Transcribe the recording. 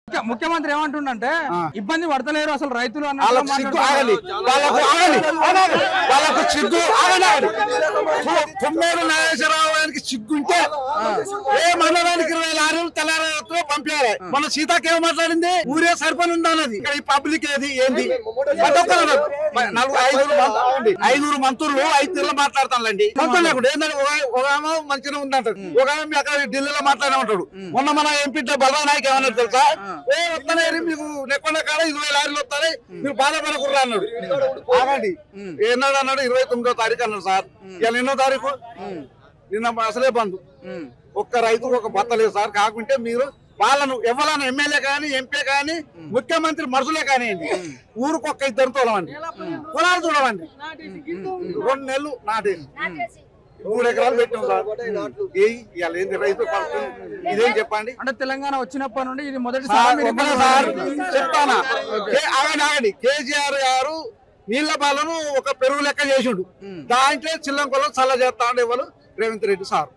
ముఖ్యమంత్రి ఏమంటుండంటే ఇబ్బంది పడతలేరు అసలు రైతులు వాళ్ళకు సిగ్గు కొమ్మేరు నాగేశ్వరరావు గారికి సిగ్గుంటే ఏ మండలానికి 20 లారీలు తెల్లారితో పంపించాలి. మన సీతాకి ఏం మాట్లాడింది ఊరే సరిపని ఉందన్నది. ఇక్కడ ఈ పబ్లిక్ ఏది ఏంది 5 మంత్రులు 5 నెలలు మాట్లాడతానులేండి. మంత్రులు లేకుండా ఏంటంటే ఒక ఆమె మంచిగా ఉందంటాడు, ఒక ఆమె అక్కడ ఢిల్లీలో మాట్లాడే ఉంటాడు. మొన్న మన ఎంపీ బలరాం నాయక్ ఏమన్నా తెలుసా, వస్తానే మీకు నెక్కొండ కాడ 20 లారీలు వస్తాయి మీరు బాధపడకూడదు అన్నాడు. ఆగండి ఏనాడు అన్నాడు 29వ తారీఖు అన్నాడు సార్. ఇవాళ ఎన్నో తారీఖు, నిన్న అసలే బంద్. ఒక్క రైతు ఒక బత్త లేదు సార్. కాకుంటే మీరు వాళ్ళను ఎవరైనా ఎమ్మెల్యే కానీ ఎంపీ కానీ ముఖ్యమంత్రి మనుషులే కానివ్వండి ఊరికొక్క 2 తోలమండి పొలాలు చూడమండి. 2 నెలలు నాటేసి 3 ఎకరాలు పెట్టాం సార్. ఇవాళ ఏంది రైతు ఇదేం చెప్పండి. అంటే తెలంగాణ వచ్చినప్పటి నుండి ఇది మొదటి సార్ చెప్తానా. ఆగండి కేసీఆర్ గారు నీళ్ల బాలను ఒక పెరుగు లెక్క చేసిండు. దాంట్లో చిల్లంకొల్లం చల్ల చేస్తా ఉండే వాళ్ళు రేవంత్ రెడ్డి సార్.